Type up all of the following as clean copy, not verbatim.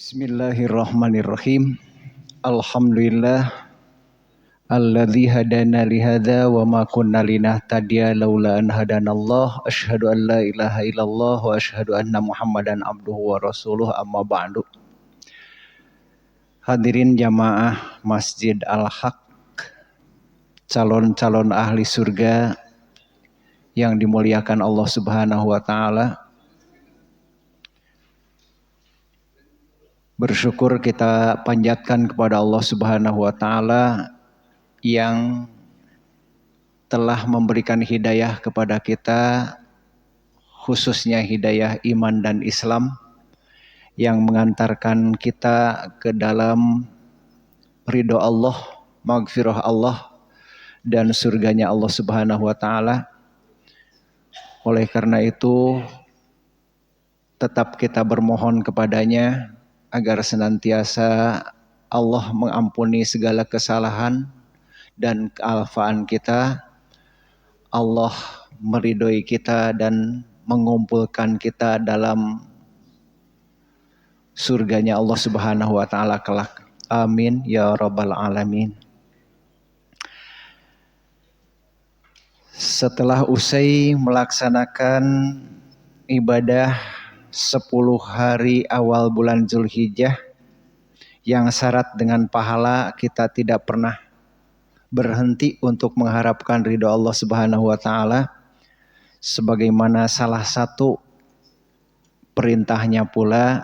Bismillahirrahmanirrahim. Alhamdulillah alladzi hadana li hadza wa ma kunna linahtadiya laula an hadanallah. Asyhadu an la ilaha illallah wa asyhadu anna Muhammadan abduhu wa rasuluh, amma ba'du. Hadirin jamaah Masjid Al-Haq, calon-calon ahli surga yang dimuliakan Allah Subhanahu wa taala. Bersyukur kita panjatkan kepada Allah Subhanahu wa taala yang telah memberikan hidayah kepada kita, khususnya hidayah iman dan Islam, yang mengantarkan kita ke dalam ridho Allah, maghfirah Allah, dan surganya Allah Subhanahu wa taala. Oleh karena itu, tetap kita bermohon kepadanya agar senantiasa Allah mengampuni segala kesalahan dan kealfaan kita. Allah meridhoi kita dan mengumpulkan kita dalam surganya Allah Subhanahu wa taala kelak. Amin ya rabbal alamin. Setelah usai melaksanakan ibadah 10 hari awal bulan Zulhijjah yang syarat dengan pahala, kita tidak pernah berhenti untuk mengharapkan ridho Allah Subhanahu wa taala, sebagaimana salah satu perintahnya pula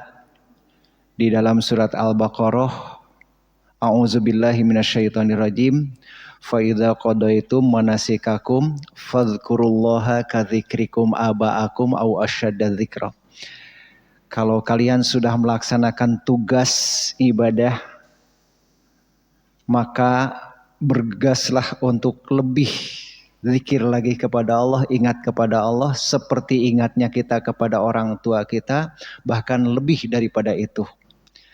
di dalam surat Al-Baqarah, a'udzubillahi minasyaitonirrajim, fa idza qadaitum manasikakum fadhkurullaha kadzikrikum aba'akum au asyadda dzikra. Kalau kalian sudah melaksanakan tugas ibadah, maka bergegaslah untuk lebih zikir lagi kepada Allah, ingat kepada Allah seperti ingatnya kita kepada orang tua kita, bahkan lebih daripada itu,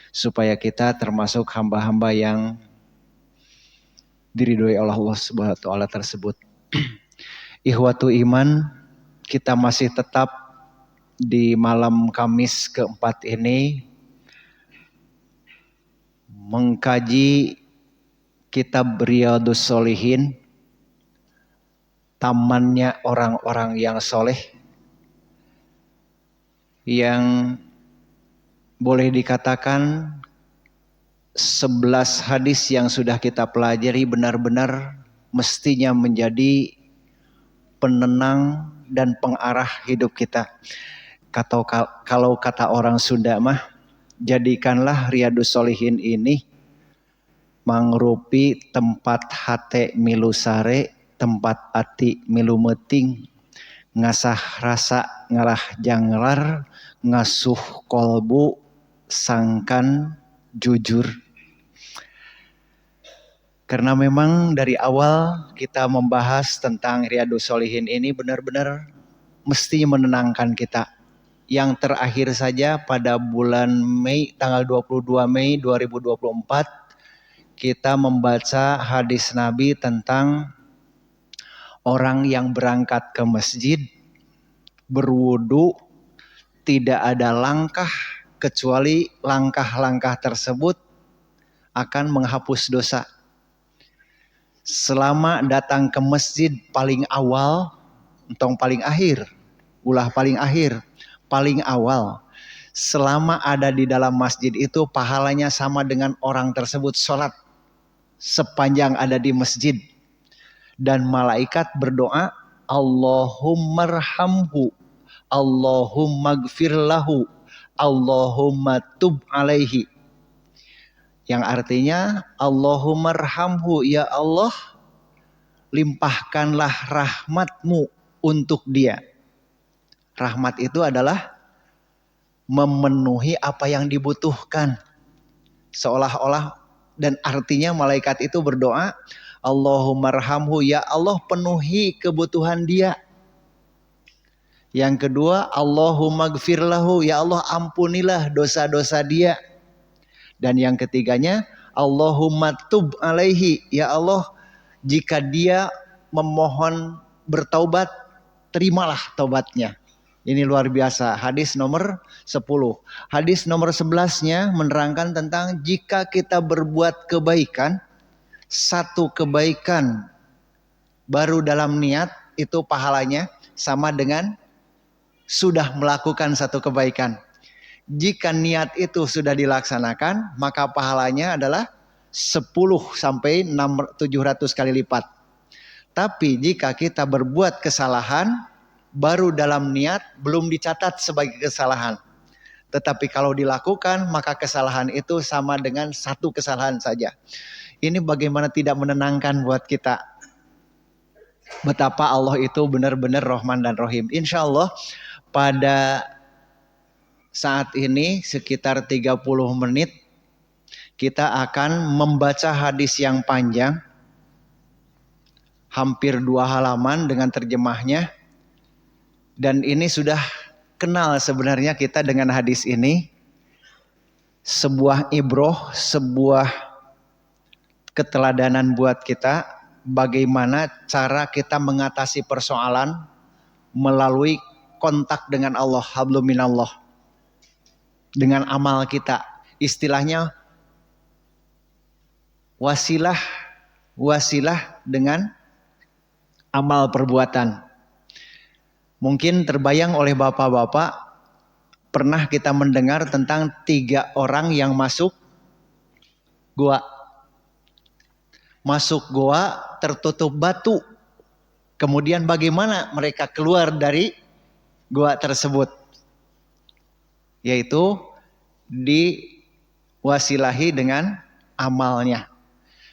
supaya kita termasuk hamba-hamba yang diridhoi oleh Allah Subhanahu wa taala tersebut. Ikhwatu iman, kita masih tetap di malam Kamis keempat ini mengkaji kitab Riyadhus Shalihin, tamannya orang-orang yang soleh, yang boleh dikatakan 11 hadis yang sudah kita pelajari benar-benar mestinya menjadi penenang dan pengarah hidup kita. Kalau kata orang Sunda mah, jadikanlah Riyadhus Shalihin ini mangrupi tempat hate milu sare, tempat ati milu meting, ngasah rasa ngalah janglar, ngasuh kolbu sangkan jujur. Karena memang dari awal kita membahas tentang Riyadhus Shalihin ini benar-benar mesti menenangkan kita. Yang terakhir saja pada bulan Mei, tanggal 22 Mei 2024, kita membaca hadis Nabi tentang orang yang berangkat ke masjid, berwudu, tidak ada langkah kecuali langkah-langkah tersebut akan menghapus dosa. Selama datang ke masjid paling awal, entong paling akhir, ulah paling akhir, paling awal, selama ada di dalam masjid itu pahalanya sama dengan orang tersebut sholat sepanjang ada di masjid. Dan malaikat berdoa, Allahummarhamhu, Allahumma gfir lahu, Allahumma tub alaihi. Yang artinya, Allahummarhamhu, ya Allah, limpahkanlah rahmatmu untuk dia. Rahmat itu adalah memenuhi apa yang dibutuhkan. Seolah-olah, dan artinya malaikat itu berdoa, Allahummarhamhu, ya Allah penuhi kebutuhan dia. Yang kedua, Allahumma gfir lahu, ya Allah ampunilah dosa-dosa dia. Dan yang ketiganya, Allahumma tub alaihi, ya Allah jika dia memohon bertaubat, terimalah taubatnya. Ini luar biasa. Hadis nomor 10. Hadis nomor 11-nya menerangkan tentang jika kita berbuat kebaikan, satu kebaikan baru dalam niat itu pahalanya sama dengan sudah melakukan satu kebaikan. Jika niat itu sudah dilaksanakan, maka pahalanya adalah 10 sampai 700 kali lipat. Tapi jika kita berbuat kesalahan, baru dalam niat belum dicatat sebagai kesalahan. Tetapi kalau dilakukan, maka kesalahan itu sama dengan satu kesalahan saja. Ini bagaimana tidak menenangkan buat kita. Betapa Allah itu benar-benar Rahman dan Rahim. Insya Allah pada saat ini sekitar 30 menit kita akan membaca hadis yang panjang. Hampir 2 halaman dengan terjemahnya. Dan ini sudah kenal sebenarnya kita dengan hadis ini. Sebuah ibroh, sebuah keteladanan buat kita. Bagaimana cara kita mengatasi persoalan melalui kontak dengan Allah, hablum minallah. Dengan amal kita. Istilahnya wasilah dengan amal perbuatan. Mungkin terbayang oleh bapak-bapak, pernah kita mendengar tentang 3 orang yang masuk gua. Masuk gua tertutup batu. Kemudian bagaimana mereka keluar dari gua tersebut? Yaitu diwasilahi dengan amalnya.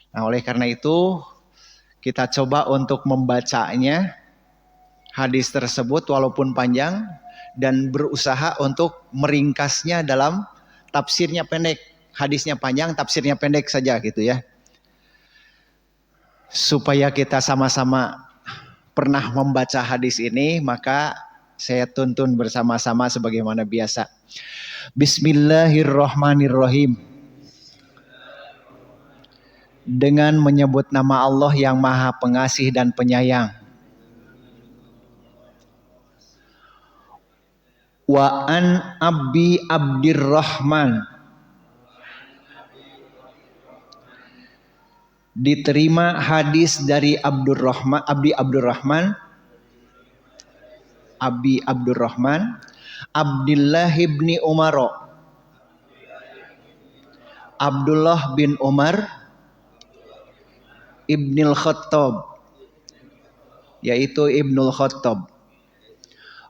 Nah, oleh karena itu kita coba untuk membacanya hadis tersebut walaupun panjang dan berusaha untuk meringkasnya dalam tafsirnya pendek. Hadisnya panjang, tafsirnya pendek saja gitu ya. Supaya kita sama-sama pernah membaca hadis ini, maka saya tuntun bersama-sama sebagaimana biasa. Bismillahirrahmanirrahim. Dengan menyebut nama Allah yang Maha Pengasih dan Penyayang. Wa an Abi Abdirrahman. Diterima hadis dari Abi Abdurrahman Abdullah ibni Umar, Abdullah bin Umar Ibnul Khattab, yaitu Ibnul Khattab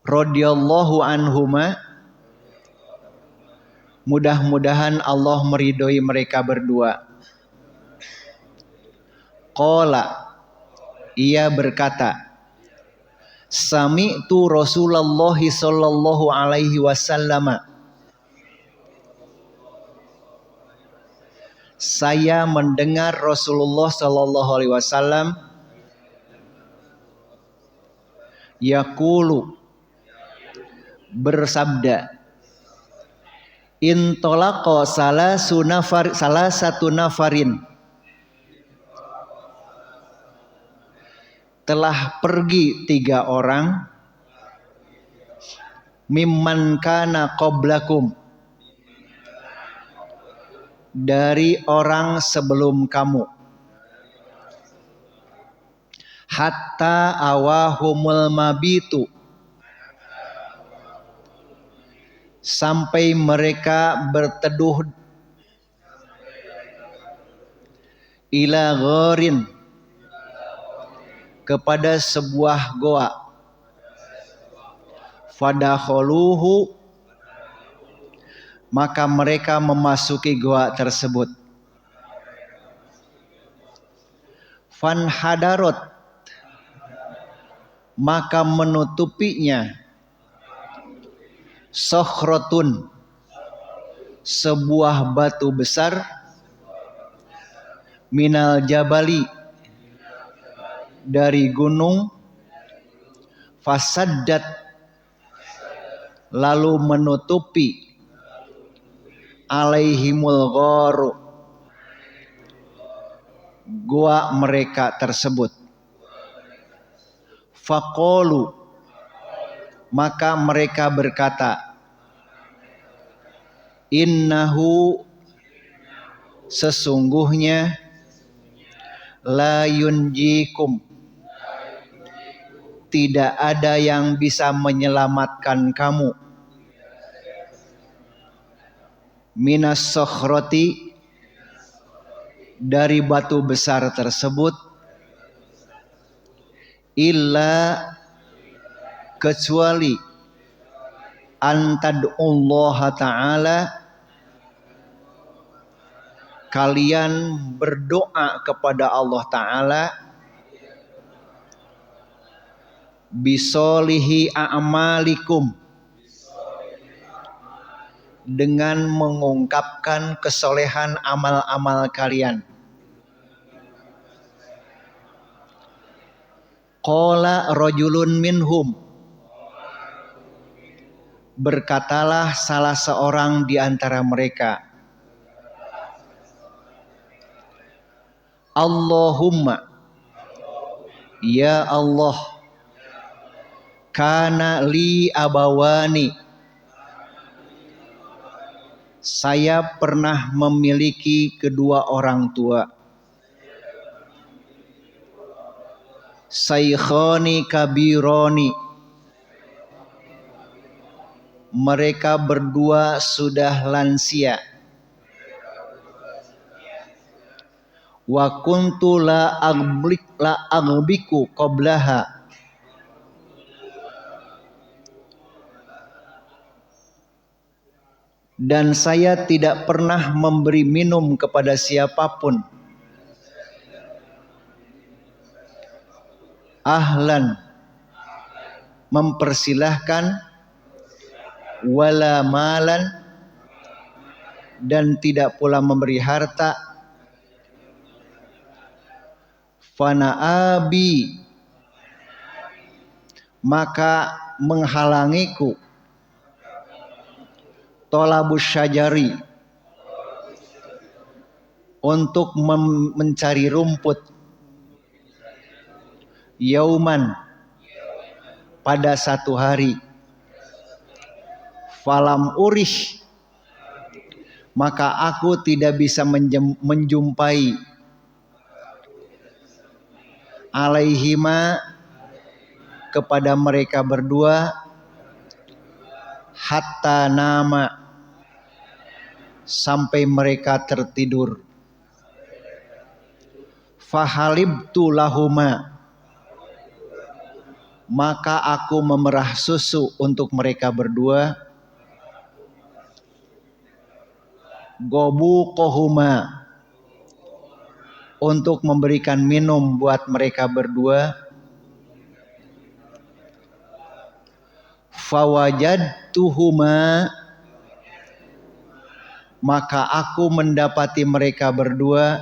radhiyallahu anhuma, mudah-mudahan Allah meridhoi mereka berdua. Qala, ia berkata, sami'tu Rasulullah sallallahu alaihi wasallam, saya mendengar Rasulullah sallallahu alaihi wasallam yaqulu, bersabda, intolaqa salah satu nafarin, telah pergi 3 orang, mimman kana qablakum, dari orang sebelum kamu, hatta awahumul mabitu, sampai mereka berteduh, ila gharin, kepada sebuah goa, fadakhuluhu, maka mereka memasuki goa tersebut, fanhadarot, maka menutupinya, sokhrotun, sebuah batu besar, minal jabali, dari gunung, fasaddat, lalu menutupi, alaihimul gharu, gua mereka tersebut. Faqalu, Maka mereka berkata, innahu, sesungguhnya, la yunjikum, tidak ada yang bisa menyelamatkan kamu, minas sokhroti, dari batu besar tersebut, illa, kecuali, antad'ullaha ta'ala, kalian berdoa kepada Allah Ta'ala, bisolihi a'malikum, dengan mengungkapkan kesolehan amal-amal kalian. Qala rajulun minhum, berkatalah salah seorang di antara mereka, Allahumma, ya Allah, kana li abawani, saya pernah memiliki kedua orang tua, saykhani kabironi, mereka berdua sudah lansia, wa kuntu la aghbiku qablaha, dan saya tidak pernah memberi minum kepada siapapun, ahlan, mempersilahkan, wala malan, dan tidak pula memberi harta, fana abi, maka menghalangiku, tolabus syajari, untuk mencari rumput, yauman, pada satu hari, falam urih, maka aku tidak bisa menjumpai, alaihima, kepada mereka berdua, hatta nama, sampai mereka tertidur. Fahalibtu lahuma, maka aku memerah susu untuk mereka berdua, gobuqohuma, untuk memberikan minum buat mereka berdua, fawajadtuhuma, maka aku mendapati mereka berdua,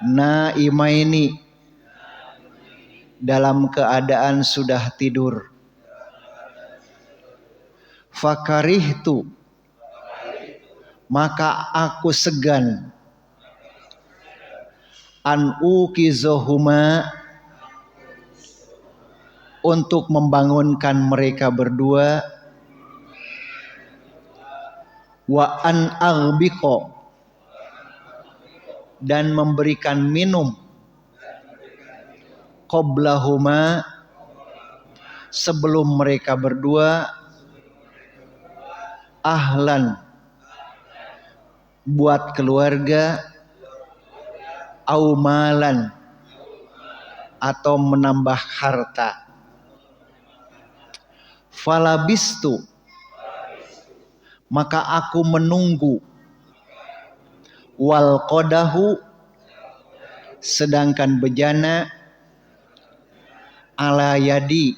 naimaini, dalam keadaan sudah tidur. Fakarihtu, maka aku segan, an ukizohuma, untuk membangunkan mereka berdua, wa an aghbiqo, dan memberikan minum, qoblahuma, sebelum mereka berdua, ahlan, buat keluarga, aumalan, atau menambah harta. Falabistu, maka aku menunggu, wal qadahu, sedangkan bejana, ala yadi,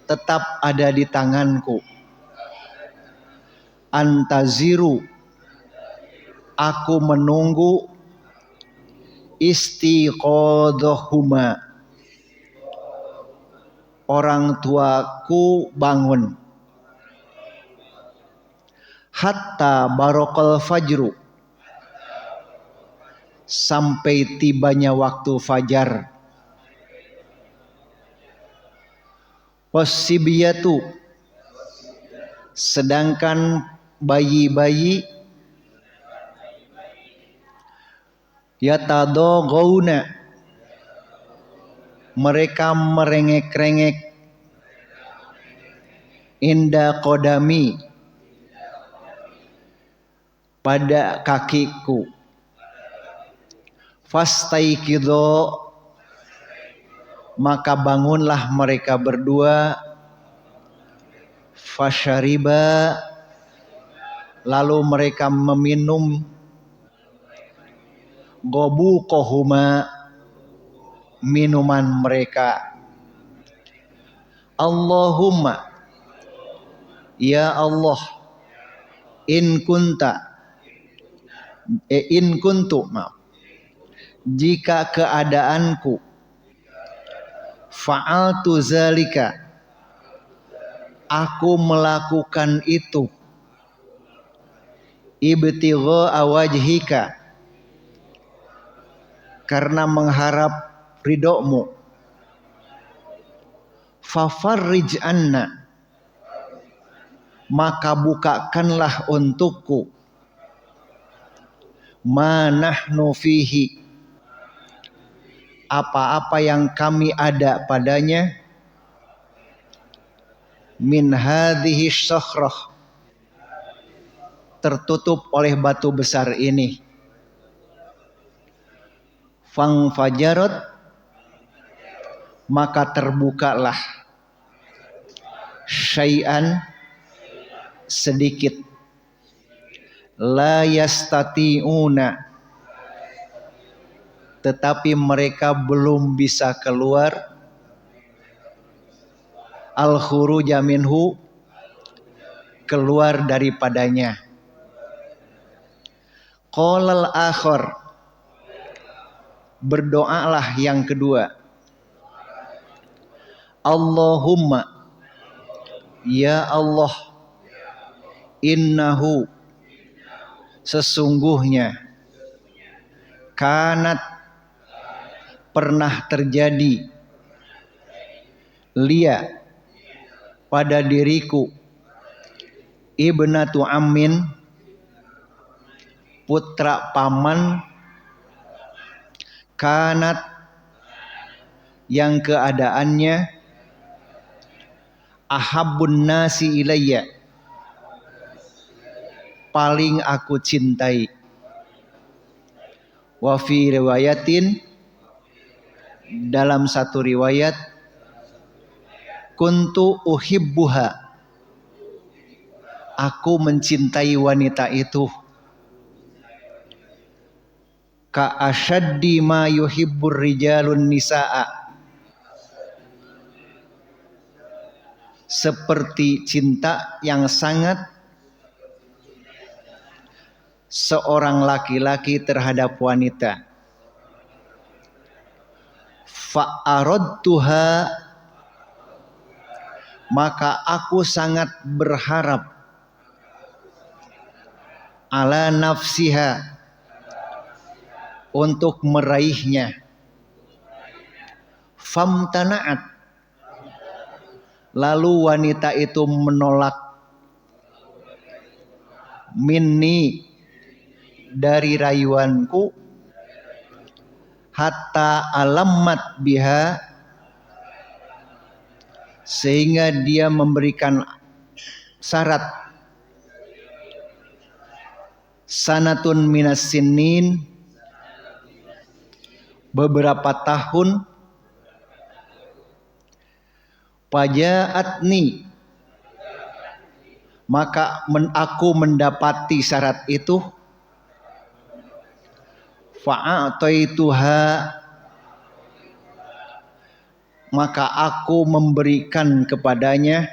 tetap ada di tanganku, antaziru, aku menunggu, istiqodhahuma, orang tuaku bangun, hatta barokal fajru, sampai tibanya waktu fajar, Wasibiyatu, sedangkan bayi-bayi yatadoghauna, mereka merengek-rengek inda qodami, pada kakiku. Fastaiqidho, maka bangunlah mereka berdua. Fasyariba, lalu mereka meminum gobuqohuma, minuman mereka. Allahumma, ya Allah, in kuntu, jika keadaanku, fa'altu zalika, aku melakukan itu, ibtigha'a wajhika, karena mengharap ridhomu, fafarrij anna, maka bukakanlah untukku, ma nahnu fihi, apa-apa yang kami ada padanya, min hadhihi sakhrah, tertutup oleh batu besar ini. Fangfajarat, maka terbukalah syai'an, sedikit. La yastati'una, tetapi mereka belum bisa keluar, al-khuruja minhu, keluar daripadanya. Qalal akhar, berdoalah yang kedua. Allahumma, ya Allah, innahu, sesungguhnya, kanat, pernah terjadi, lia, pada diriku, ibnatu ammin, putra paman, kanat, yang keadaannya, ahabbun nasi ilayya, paling aku cintai. Wa fi riwayatin, dalam satu riwayat, kuntu uhibbuha, aku mencintai wanita itu, ka asyaddi ma yuhibbur rijalun nisaa, seperti cinta yang sangat seorang laki-laki terhadap wanita. Fa'aradtuha, maka aku sangat berharap, ala nafsiha, untuk meraihnya. Famtana'at, lalu wanita itu menolak, minni, dari rayuanku, hatta alammat biha, sehingga dia memberikan syarat, sanatun minas sinin, beberapa tahun. Fajaatni, maka aku mendapati syarat itu. Fa'ataituha, maka aku memberikan kepadanya,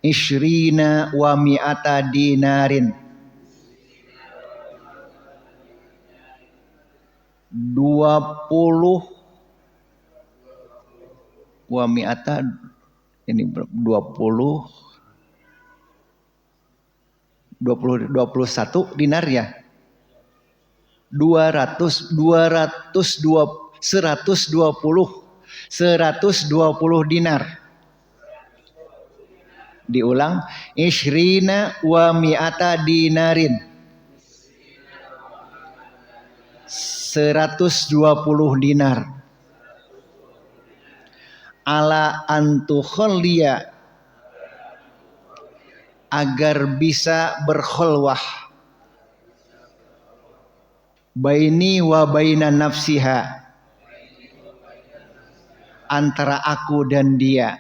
isyrina wa mi'ata dinarin, 20 wa mi'ata, ini 21 dinar ya. 120 120 dinar. Diulang, ishrina wa mi'ata dinarin. 120 dinar. Ala antukhalliya, agar bisa berkhulwah, baini wa baina nafsiha, antara aku dan dia.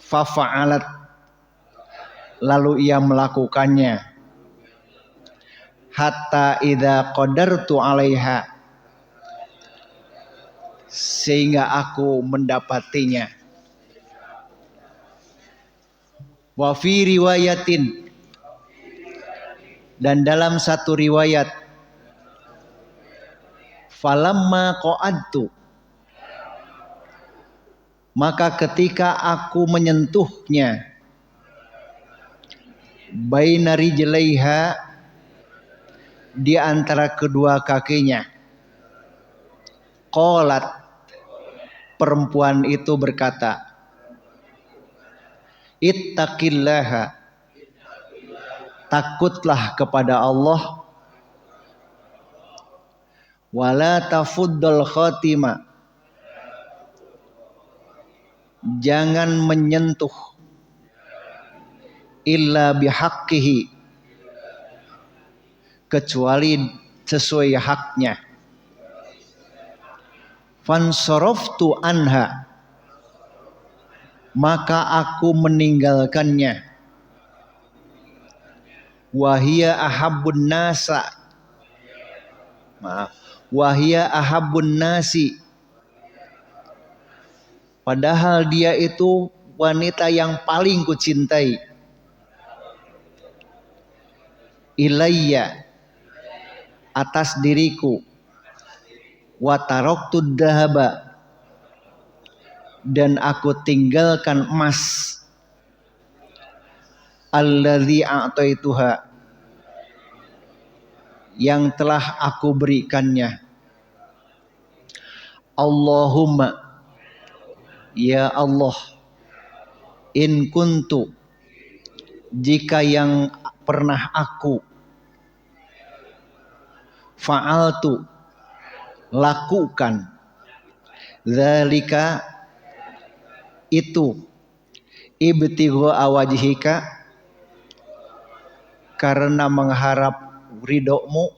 Fafa'alat, lalu ia melakukannya. Hatta idza qadartu 'alaiha, sehingga aku mendapatinya. Wa fi riwayatin, dan dalam satu riwayat, falamma qa'adtu, maka ketika aku menyentuhnya, baina rijlaiha, di antara kedua kakinya, qalat, perempuan itu berkata, ittaqillaha, takutlah kepada Allah, wala tafuddal khatima, jangan menyentuh illa bihaqqihi, kecuali sesuai haknya. Fansaraftu anha, maka aku meninggalkannya. Wahia ahabbun nasa, wahia ahabbun nasi, padahal dia itu wanita yang paling kucintai. Ilayya, atas diriku. Wa taraktud dahaba, dan aku tinggalkan emas. Alladzi a'taituha, yang telah aku berikannya. Allahumma, ya Allah, in kuntu, jika yang pernah aku fa'altu, lakukan, dzalika, itu, ibtigha awajhika, karena mengharap ridhomu,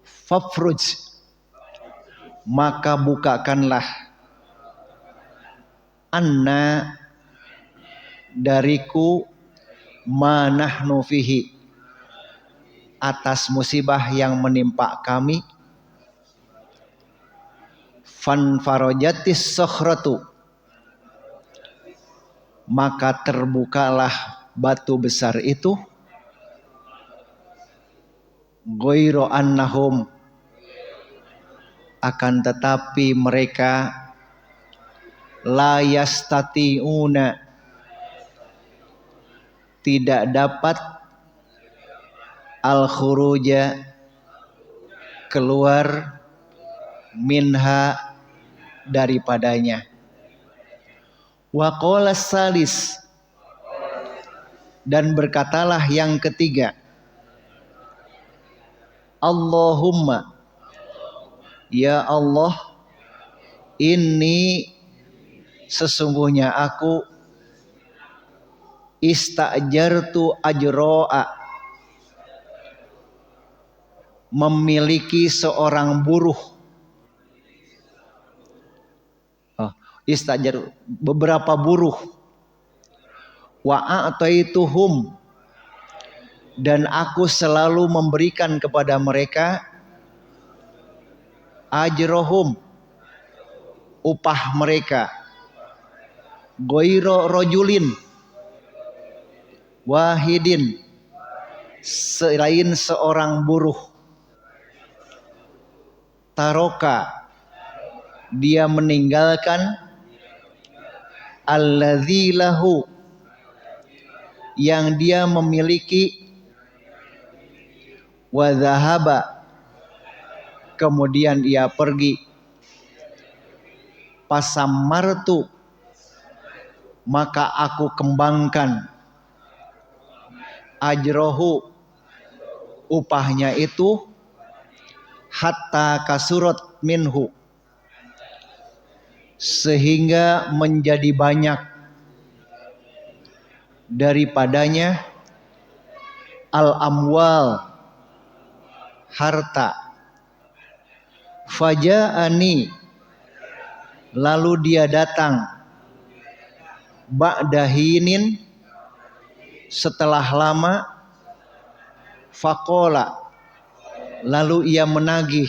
fafruj, maka bukakanlah, anna, dariku, ma nahnu fihi, atas musibah yang menimpa kami. Fan farajatis sakhratu, maka terbukalah batu besar itu. Ghairu annahum, akan tetapi mereka, la yastati'una, tidak dapat, al khuruja, keluar, minha, daripadanya. Wa qala salis, dan berkatalah yang ketiga, Allahumma, ya Allah, ini sesungguhnya aku, istajartu ajro'a, memiliki seorang buruh. Istajar, beberapa buruh. Wa a'taituhum, dan aku selalu memberikan kepada mereka, ajrohum, upah mereka, ghaira rajulin wahidin, selain seorang buruh. Taroka, dia meninggalkan, alladzi lahu, yang dia memiliki, wa dhahaba, Kemudian ia pergi. Pasamartu, maka aku kembangkan. Ajrohu, upahnya itu. Hatta kasurat minhu, sehingga menjadi banyak daripadanya. Al-amwal, harta. Faja'ani, lalu dia datang. Ba'dahinin, setelah lama. Faqala, lalu ia menagih.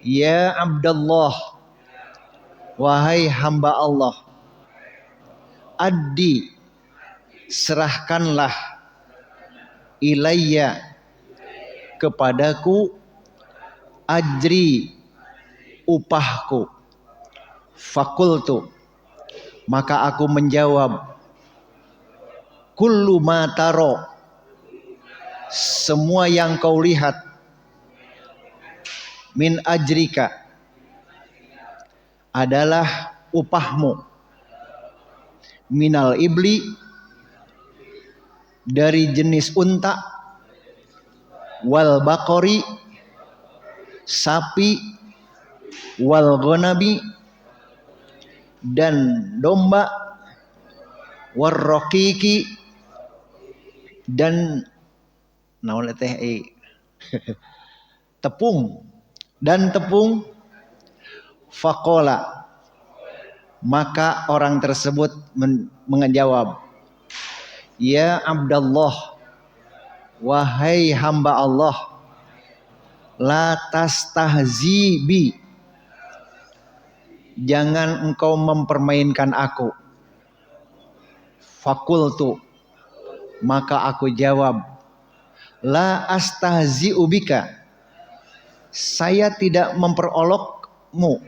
Ya Abdullah, wahai hamba Allah. Addi, serahkanlah. Ilayya, kepadaku. Ajri, upahku. Fakultu, maka aku menjawab. Kullu ma taro, semua yang kau lihat. Min ajrika, adalah upahmu. Minal ibli, dari jenis unta. Wal bakori, sapi. Wal ghanami, dan domba. Warrokiki, dan naon teh tepung, dan tepung. Faqala, maka orang tersebut menjawab. Ya Abdullah, wahai hamba Allah. La tastahzi bi, jangan engkau mempermainkan aku. Fakultu, maka aku jawab. La astahzi'u bika, saya tidak memperolokmu.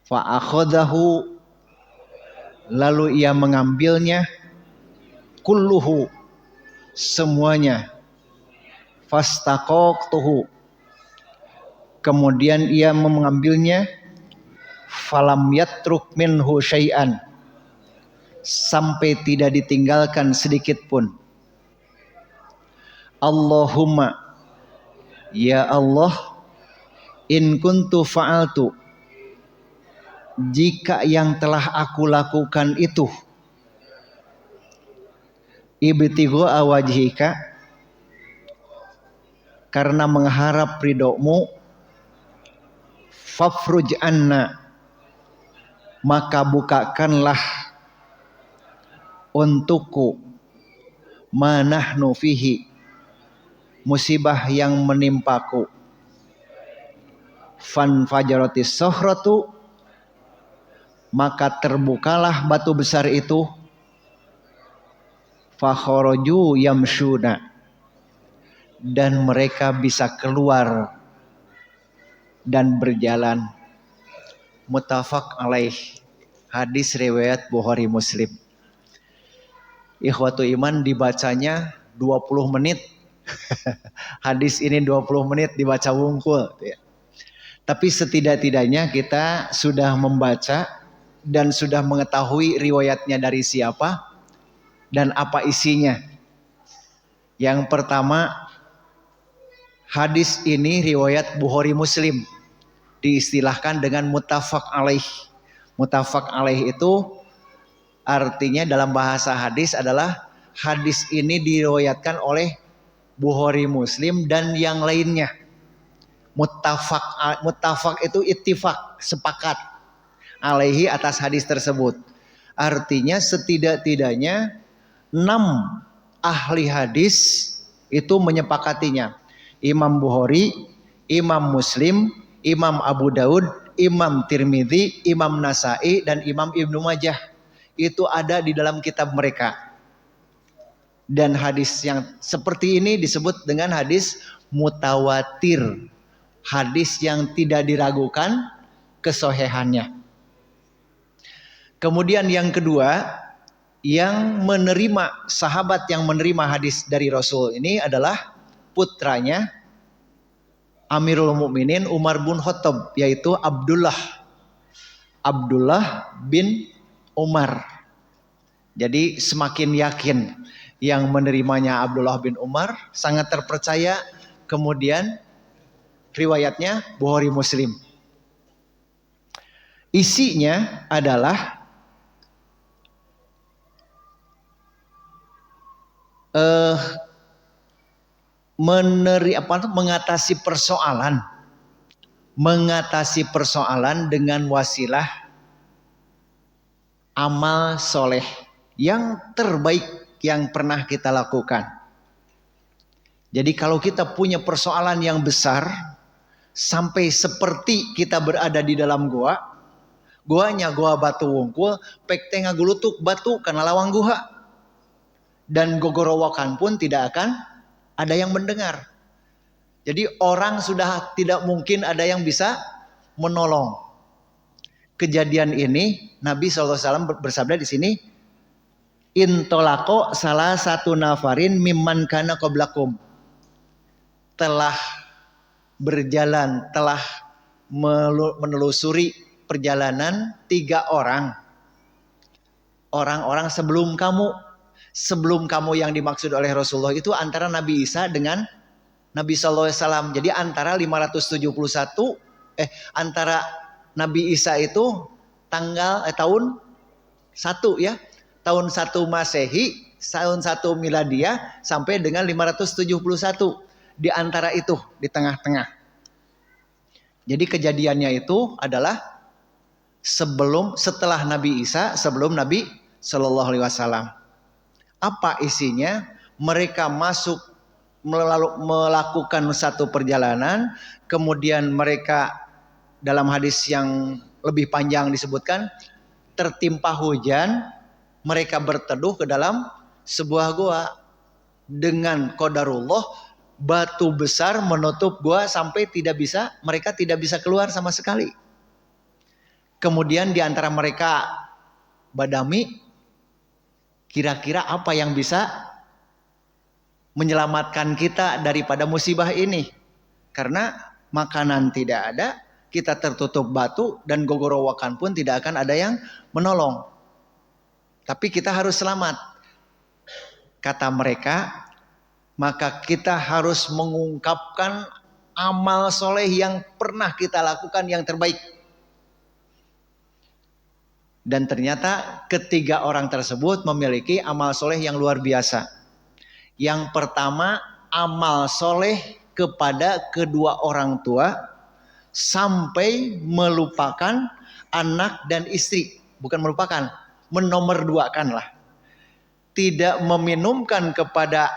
Fa akhadahu, lalu ia mengambilnya. Kulluhu, semuanya. Fastaqaqtuhu, kemudian ia mengambilnya. Falam yatruk minhu syai'an, sampai tidak ditinggalkan sedikit pun. Allahumma, ya Allah. In kuntu fa'altu, jika yang telah aku lakukan itu. Ibtigha wajhika, karena mengharap ridhomu. Fafruj anna, maka bukakanlah untukku. Ma nahnu fihi, musibah yang menimpaku. Fan fajaratis sohratu, maka terbukalah batu besar itu. Fakhoroju yamshuna, dan mereka bisa keluar dan berjalan. Muttafaq alaih, hadis riwayat Bukhari Muslim. Ikhwatu iman, dibacanya 20 menit. Hadis ini 20 menit dibaca wungkul. Tapi setidak-tidaknya kita sudah membaca dan sudah mengetahui riwayatnya dari siapa dan apa isinya. Yang pertama, hadis ini riwayat Bukhari Muslim, diistilahkan dengan muttafaq alaih. Muttafaq alaih itu artinya dalam bahasa hadis adalah hadis ini diriwayatkan oleh Bukhari Muslim dan yang lainnya. Muttafaq itu ittifaq, sepakat. Alaihi, atas hadis tersebut. Artinya setidak-tidaknya 6 ahli hadis itu menyepakatinya. Imam Bukhari, Imam Muslim, Imam Abu Daud, Imam Tirmidzi, Imam Nasai, dan Imam Ibnu Majah. Itu ada di dalam kitab mereka. Dan hadis yang seperti ini disebut dengan hadis mutawatir. Hadis yang tidak diragukan kesohihannya. Kemudian yang kedua, yang menerima, sahabat yang menerima hadis dari Rasul ini adalah putranya Amirul Mukminin Umar bin Khattab, yaitu Abdullah bin Umar. Jadi semakin yakin yang menerimanya Abdullah bin Umar, sangat terpercaya. Kemudian riwayatnya Bukhari Muslim. Isinya adalah mengatasi persoalan dengan wasilah amal soleh yang terbaik yang pernah kita lakukan. Jadi kalau kita punya persoalan yang besar, sampai seperti kita berada di dalam goanya goa batu wungkul, pek tengah gulutuk batu karena lawang guha, dan gogorowakan pun tidak akan ada yang mendengar. Jadi orang sudah tidak mungkin ada yang bisa menolong. Kejadian ini Nabi SAW bersabda di sini, intolako salah satu nafarin mimman kana qablakum. Telah berjalan, telah menelusuri perjalanan 3 orang. Orang-orang sebelum kamu. Sebelum kamu yang dimaksud oleh Rasulullah itu antara Nabi Isa dengan Nabi SAW. Jadi antara 571 antara Nabi Isa itu tahun 1 ya. Tahun 1 Masehi, tahun 1 Miladiah sampai dengan 571. Di antara itu, di tengah-tengah. Jadi kejadiannya itu adalah setelah Nabi Isa, sebelum Nabi Shallallahu Alaihi Wasallam. Apa isinya? Mereka masuk melakukan satu perjalanan, kemudian mereka dalam hadis yang lebih panjang disebutkan tertimpa hujan, mereka berteduh ke dalam sebuah gua. Dengan qadarullah batu besar menutup gua sampai mereka tidak bisa keluar sama sekali. Kemudian di antara mereka badami, kira-kira apa yang bisa menyelamatkan kita daripada musibah ini? Karena makanan tidak ada, kita tertutup batu, dan gogorowakan pun tidak akan ada yang menolong. Tapi kita harus selamat. Kata mereka, maka kita harus mengungkapkan amal soleh yang pernah kita lakukan yang terbaik. Dan ternyata ketiga orang tersebut memiliki amal soleh yang luar biasa. Yang pertama, amal soleh kepada kedua orang tua sampai melupakan anak dan istri. Bukan melupakan, menomorduakan lah. Tidak meminumkan kepada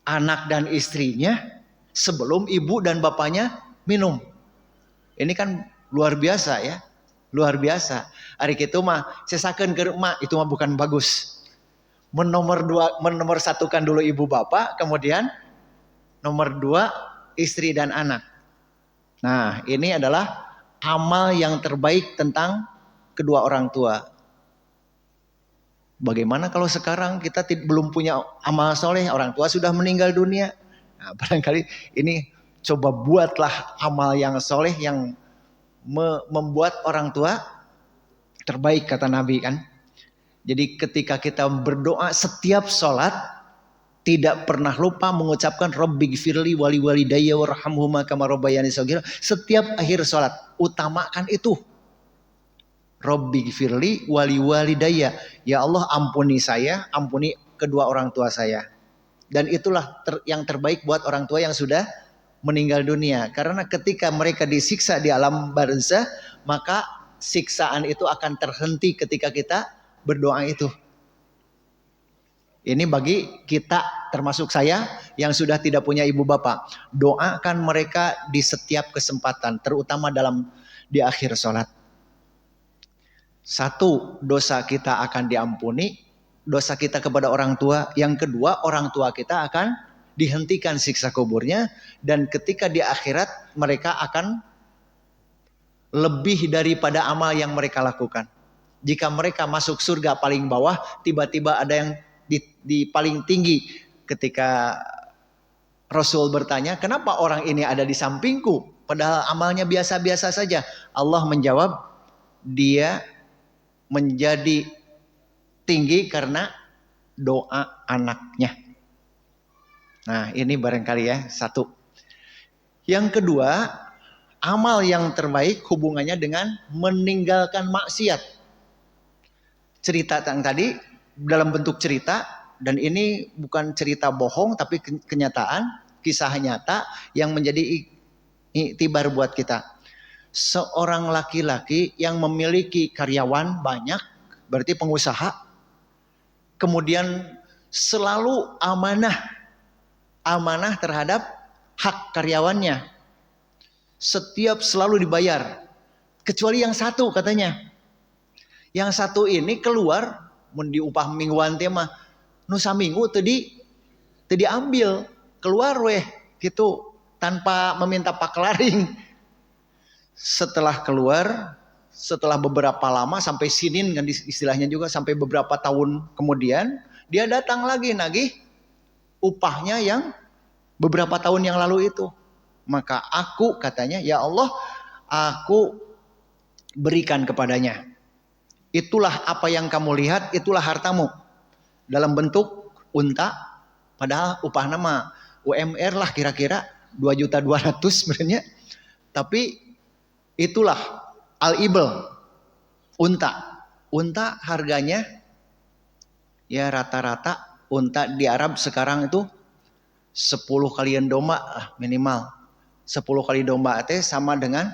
anak dan istrinya sebelum ibu dan bapaknya minum. Ini kan luar biasa ya. Luar biasa. Hari itu mah sesakeun ke emak, itu mah bukan bagus. Menomorsatukan dulu ibu bapak, kemudian nomor 2 istri dan anak. Nah, ini adalah amal yang terbaik tentang kedua orang tua. Bagaimana kalau sekarang kita belum punya amal soleh, orang tua sudah meninggal dunia? Nah, barangkali ini coba buatlah amal yang soleh yang membuat orang tua terbaik, kata Nabi kan. Jadi ketika kita berdoa setiap sholat, tidak pernah lupa mengucapkan Rabbighfirli wali walidayya warhamhuma kama rabbayani shaghira. Setiap akhir sholat utamakan itu. Rabbighfirli wali walidayya, ya Allah ampuni saya, ampuni kedua orang tua saya. Dan itulah yang terbaik buat orang tua yang sudah meninggal dunia. Karena ketika mereka disiksa di alam barzah, maka siksaan itu akan terhenti ketika kita berdoa itu. Ini bagi kita, termasuk saya yang sudah tidak punya ibu bapak. Doakan mereka di setiap kesempatan, terutama di akhir sholat. 1, dosa kita akan diampuni, dosa kita kepada orang tua. Yang kedua, orang tua kita akan dihentikan siksa kuburnya, dan ketika di akhirat mereka akan lebih daripada amal yang mereka lakukan. Jika mereka masuk surga paling bawah, tiba-tiba ada yang di paling tinggi ketika Rasul bertanya, kenapa orang ini ada di sampingku? Padahal amalnya biasa-biasa saja. Allah menjawab, dia menjadi tinggi karena doa anaknya. Nah ini barangkali ya satu. Yang kedua, amal yang terbaik hubungannya dengan meninggalkan maksiat. Cerita tadi dalam bentuk cerita, dan ini bukan cerita bohong tapi kenyataan, kisah nyata yang menjadi iktibar buat kita. Seorang laki-laki yang memiliki karyawan banyak, berarti pengusaha, kemudian selalu amanah terhadap hak karyawannya. Setiap selalu dibayar. Kecuali yang satu katanya. Yang satu ini keluar mun diupah mingguan teh mah nu saminggu tadi ambil keluar weh gitu tanpa meminta paklaring. Setelah keluar, setelah beberapa lama sampai sinin kan istilahnya juga, sampai beberapa tahun kemudian dia datang lagi nagih upahnya yang beberapa tahun yang lalu itu. Maka aku katanya, ya Allah, aku berikan kepadanya. Itulah apa yang kamu lihat, itulah hartamu. Dalam bentuk unta, padahal upah nama UMR lah kira-kira 2.200.000 sebenarnya. Tapi itulah al-ibl, unta. Unta harganya ya rata-rata unta di Arab sekarang itu 10 kalian domba minimal. 10 kali domba teh sama dengan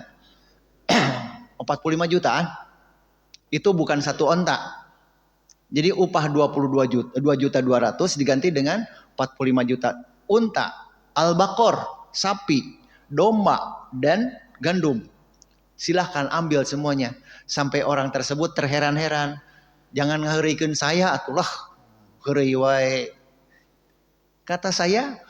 45 jutaan. Itu bukan satu onta. Jadi upah 22 juta, 2.200.000 diganti dengan 45 juta. Unta, albakor, sapi, domba, dan gandum. Silahkan ambil semuanya. Sampai orang tersebut terheran-heran. Jangan ngeheurikeun saya atulah. Heureuy wae. Kata saya,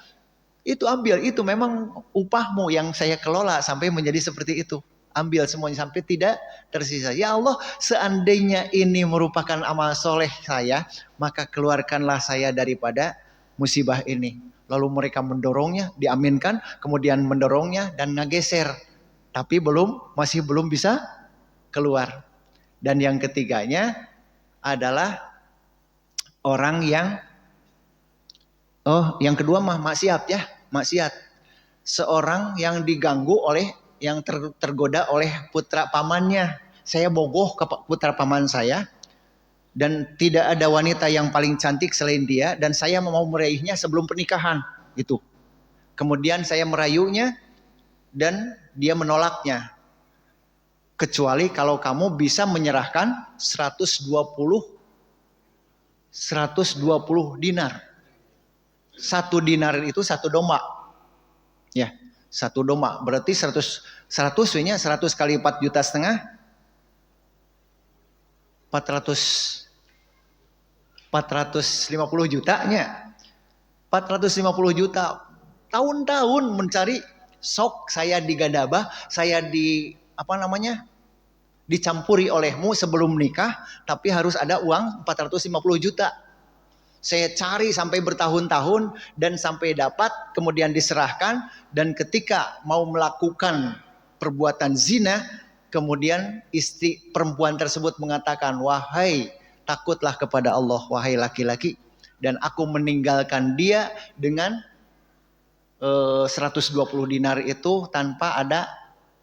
itu ambil, itu memang upahmu yang saya kelola sampai menjadi seperti itu. Ambil semuanya sampai tidak tersisa. Ya Allah, seandainya ini merupakan amal soleh saya, maka keluarkanlah saya daripada musibah ini. Lalu mereka mendorongnya, diaminkan, kemudian mendorongnya dan ngegeser. Tapi masih belum bisa keluar. Dan yang ketiganya adalah orang yang, yang kedua mah maksiat ya, maksiat. Seorang yang diganggu oleh, yang tergoda oleh putra pamannya. Saya bogoh ke putra paman saya, dan tidak ada wanita yang paling cantik selain dia, dan saya mau meraihnya sebelum pernikahan gitu. Kemudian saya merayunya dan dia menolaknya. Kecuali kalau kamu bisa menyerahkan 120 dinar. 1 dinar itu 1 domba. Ya, 1 domba berarti 100 nya 100 kali 4,5 juta 450 jutanya. 450 juta. Tahun-tahun mencari, sok saya digadabah, saya dicampuri olehmu sebelum nikah, tapi harus ada uang 450 juta. Saya cari sampai bertahun-tahun dan sampai dapat, kemudian diserahkan, dan ketika mau melakukan perbuatan zina, kemudian istri perempuan tersebut mengatakan, wahai takutlah kepada Allah wahai laki-laki, dan aku meninggalkan dia dengan 120 dinar itu tanpa ada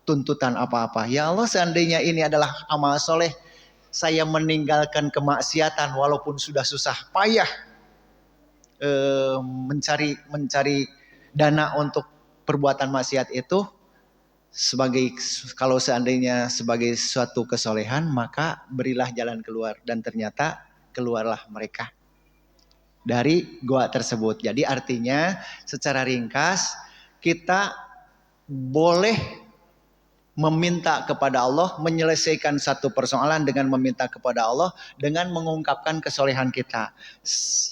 tuntutan apa-apa. Ya Allah, seandainya ini adalah amal soleh, saya meninggalkan kemaksiatan walaupun sudah susah payah mencari dana untuk perbuatan maksiat itu, sebagai, kalau seandainya sebagai suatu kesolehan, maka berilah jalan keluar. Dan ternyata keluarlah mereka dari goa tersebut. Jadi artinya secara ringkas, kita boleh meminta kepada Allah, menyelesaikan satu persoalan dengan meminta kepada Allah, dengan mengungkapkan kesolehan kita.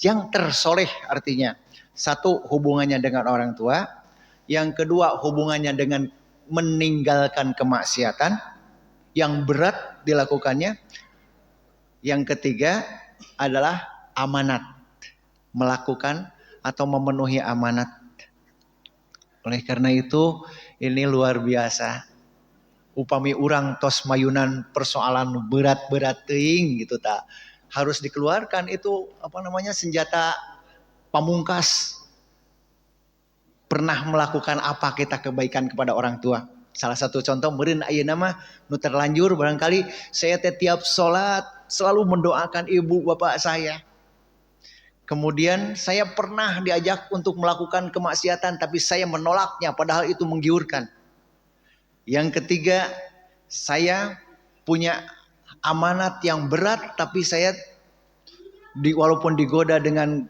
Yang tersoleh artinya, satu, hubungannya dengan orang tua. Yang kedua, hubungannya dengan meninggalkan kemaksiatan yang berat dilakukannya. Yang ketiga adalah amanat, melakukan atau memenuhi amanat. Oleh karena itu ini luar biasa. Upami urang tos mayunan persoalan berat-berat teuing gitu tak. Harus dikeluarkan itu senjata pamungkas. Pernah melakukan apa kita kebaikan kepada orang tua? Salah satu contoh meureun ayeuna mah nu terlanjur barangkali saya tiap salat selalu mendoakan ibu bapak saya. Kemudian saya pernah diajak untuk melakukan kemaksiatan tapi saya menolaknya padahal itu menggiurkan. Yang ketiga, saya punya amanat yang berat tapi saya walaupun digoda dengan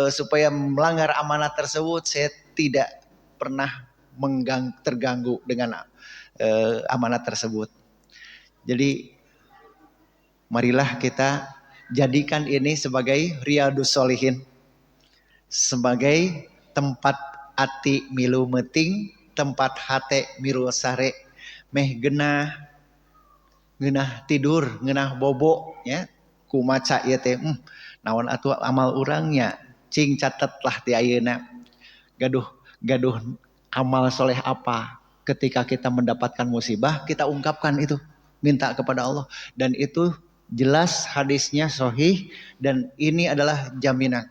supaya melanggar amanat tersebut, saya tidak pernah terganggu dengan amanat tersebut. Jadi marilah kita jadikan ini sebagai riyadus solihin, sebagai tempat ati milu meting, tempat hate milu sare, meh genah tidur, genah bobo ya. Ku maca ieu teh naon atuh amal urangnya cing catetlah ti ayeuna. Gaduh amal soleh apa ketika kita mendapatkan musibah kita ungkapkan itu, minta kepada Allah, dan itu jelas hadisnya sahih dan ini adalah jaminan.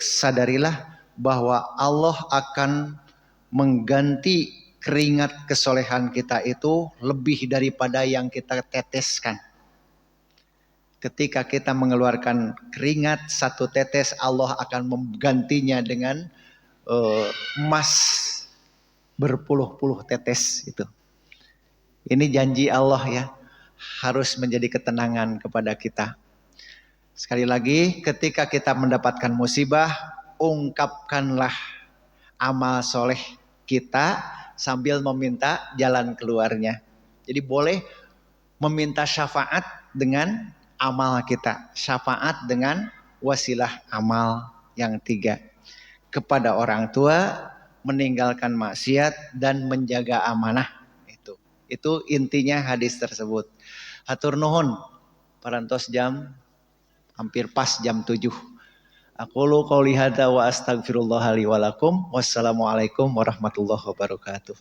Sadarilah bahwa Allah akan mengganti keringat kesolehan kita itu lebih daripada yang kita teteskan. Ketika kita mengeluarkan keringat satu tetes, Allah akan menggantinya dengan emas berpuluh-puluh tetes itu. Ini janji Allah ya, harus menjadi ketenangan kepada kita. Sekali lagi, ketika kita mendapatkan musibah, ungkapkanlah amal soleh kita sambil meminta jalan keluarnya. Jadi boleh meminta syafaat dengan amal kita. Syafaat dengan wasilah amal yang 3. Kepada orang tua, meninggalkan maksiat dan menjaga amanah. Itu intinya hadis tersebut. Hatur nuhun, parantos jam hampir pas jam 7. Aqulu qouli hadza wa astaghfirullah li wa lakum. Wassalamualaikum warahmatullahi wabarakatuh.